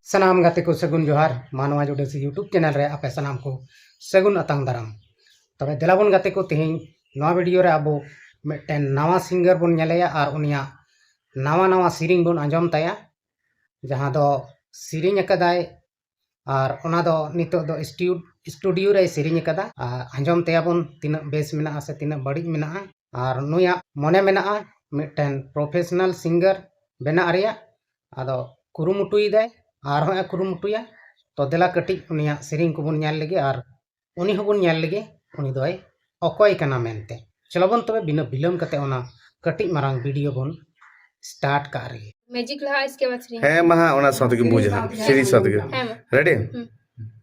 सनाम गाते को सगुन जोहार मानवा जुडेसी यूट्यूब चैनल रे आपे सनाम को सगुन अतंग दाराम तबे देलाबन गाते को तेहिं नवा वीडियो रे अबो मिटन नवा सिंगर बन नेलेया और उनिया नवा नवा सिरिंग बन आंजम ताया जहां दो सिरिंग अकदाय और ओना दो नितो दो स्टूडियो रे सिरिंग अकदा आंजम ताया बन तिना बेस मेना से तिना बड़ी मेना और नुया मने मेना मिटन प्रोफेशनल सिंगर बेना रिया आदो कुरुमुटुई दाय और होय कुरुमुटुया तो देला कटी उनिया सिरिंग को बन नेल लगे और उनी होबन नेल लगे उनी दोय अकय कना मेनते चलो बन तबे बिना बिलम कते ओना कटी मारांग वीडियो बन स्टार्ट का रही मैजिक लहा इसके बाद सिरिंग है महा ओना साथ के बुझा सीरी साथ के रेडी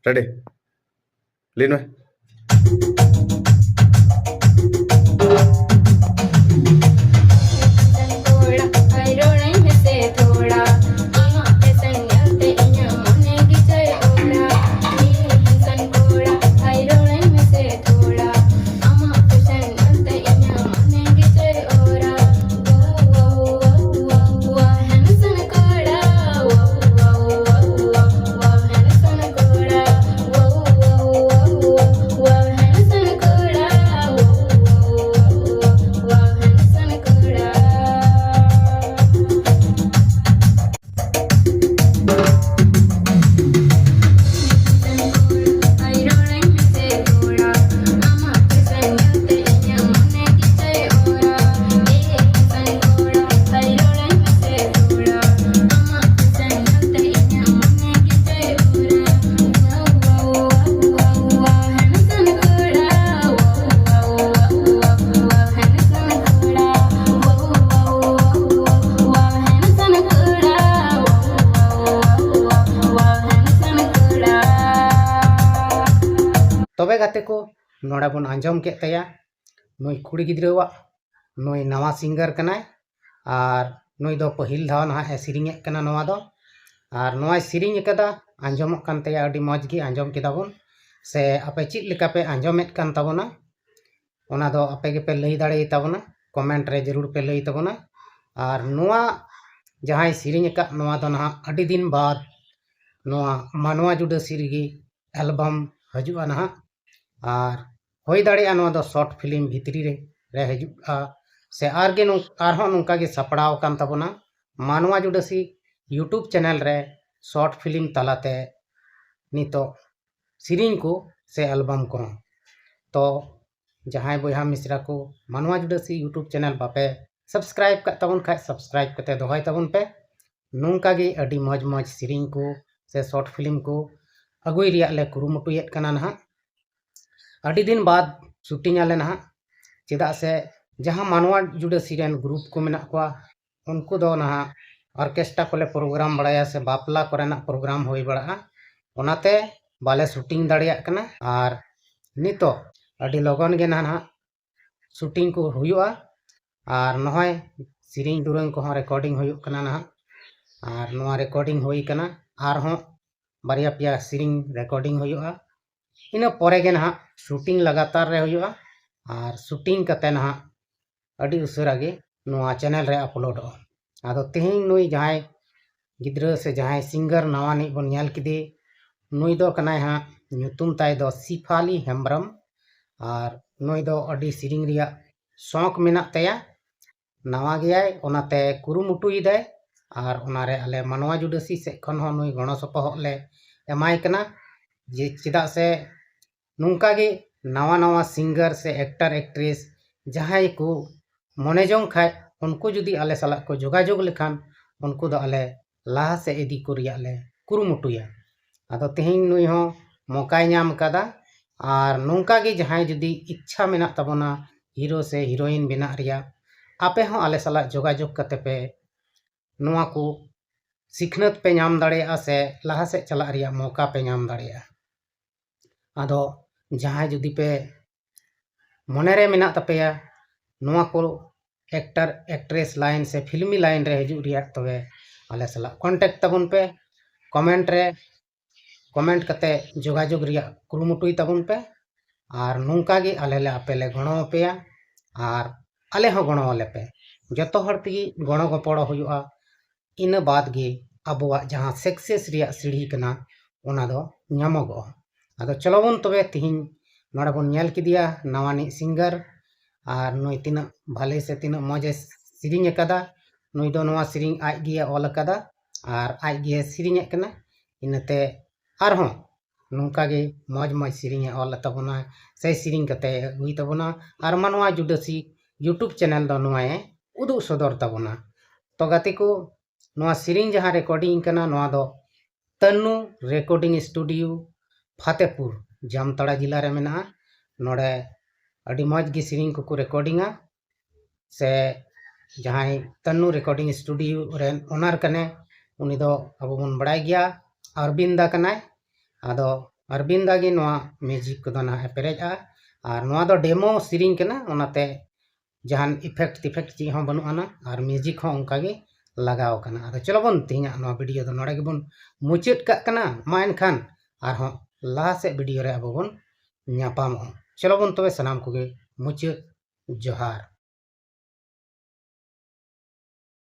रेडी लेनो तबे गाते को नोड़ा बन आंजम के तया नई कुड़ी गिद्रावा नई नवा सिंगर कनाय और नई दो पहिल धाव ना सिरिंग कना नवा दो और नवा सिरिंग कदा आंजम कान तया अडी मौज गी आंजम केदाबन से आपे चित लेका पे आंजमेत कान ताबोना ओना दो आपे के पे लई दाड़े ताबोना कमेंट रे जरूर पे लई ताबोना और नवा जहां सिरिंग का नवा दो ना अडी दिन बाद नवा मानवा जुडा सिरिगी एल्बम हजुआ ना और होई दाड़े नवा दो शॉर्ट फिल्म भितरी रे हजुआ से आरगे आरहों नुका के सपड़ाव कान ताबोना मानवा जुडासी यूट्यूब चैनल रे शॉर्ट फिल्म तलाते नितो सिरिंग को से एल्बम को तो जहां बोया मिश्रा को मानवा जुडासी यूट्यूब चैनल बापे सब्सक्राइब का तबन खाय सब्सक्राइब कते दोहाय तबन पे नुका के अडी मौज मौज सिरिंग को से शॉर्ट फिल्म को अगुई रिया ले कुरुमुटुयेत कना ना अडी दिन बाद शूटिंग आले ना चेदा से जहां मानवा जुडासी रेन ग्रुप को मेना को उनको दो ना ऑर्केस्ट्रा कोले प्रोग्राम बड़ाया से बापला कोरेना प्रोग्राम होई बड़ा ओनाते बाले शूटिंग दाड़िया कना और नितो अडी लगन गे ना शूटिंग को हुयुआ और नहय सिरिंग दुरंग को रिकॉर्डिंग हुयुक कना ना और नवा रिकॉर्डिंग होई कना और हो बारिया पिया सिरिंग रिकॉर्डिंग हुयुआ इन परे गे ना शूटिंग लगातार रे हुयुआ और शूटिंग कते ना अडी उसरा गे नवा चैनल रे अपलोड आदो तेहिं नुई जहां गिद्रा से जहां सिंगर नवा नि बन नेल किदे नुई दो कनाय हा ᱧᱩᱛᱩᱢ ताय दो सिफाली हेम्ब्रम और नुई दो अडी सिरिंग रिया शौक मेना तया नवा गयाय ओनाते कुरुमुटुई दाय और ओनारे आले मानवा जुडासी से खन हो नुई गणो सपहत ले एमाय कना जे चिदा से नुंका गे नवा नवा सिंगर से एक्टर एक्ट्रेस जहां को मने जों खाय उनको जुदी आले साला को जोगाजोग लेखान उनको दो आले लाहा से इदी को रिया ले कुरुमुटुया आदो तेहिं नुई हो मौकाय नाम कदा और नौका गे जहां जुदी इच्छा मेना तबोना हीरो से हीरोइन बेना रिया आपे हो आले साला जोगाजोग कते पे नोआ को सिखनत पे नाम दाड़ेया से लाहा से चला रिया मौका पे नाम दाड़ेया आदो जहां जुदी पे मने रे मेना तपेया नोआ को एक्टर एक्ट्रेस लाइन से फिल्मी लाइन रे हजू रिया तबे आले साला कांटेक्ट तबन पे कमेंट कते जोगाजोग रिया कुरुमुटुई तबन पे और नौका गे आले ले आपे ले गणो पेया और आले हो गणो आले पे जतो हर ती गणो गपड़ो हुयुआ इन बाद गे abuwak jahan success riyak siri kana ona do nyamogoa. Ado chalo bon tobe tihiny nora bon nyel kidiya nawani singer ar noi tina bhale se tina moje siring akada noi do noa siring aj giya ol akada ar aj giya siring kana inate arhon nungka ge moj siring ol tabona se siring kate hui tabona ar manwa judasi YouTube channel do noa uduk sodor tabona. To gate ko noa siring jahan recording kana noa do Tanu Recording Studio Fatehpur Jamtara जिला रे मेना नोडे अडी मौज गी सिरिंग को रिकॉर्डिंगा से जहां तन्नू रिकॉर्डिंग स्टूडियो रेन ओनर कने उनी दो अब बन बड़ाई गया अरविंदा कनाय आदो अरविंदा गी नोआ म्यूजिक को दना पेरेजा और नोआ दो डेमो सिरिंग कना ओनाते जहां इफेक्ट जी हो बनु आना और म्यूजिक हो उनका गे लगाव कना. आदो चलो बन तिहिना नोआ वीडियो दो नोडे गे बन मुचाद का कना मा एनखान और हो लाहा से वीडियो रे अब बन ᱧᱟᱯᱟᱢᱚᱜᱼᱟ. चलो बन तबे सनाम कोगे मुचाद जोहार.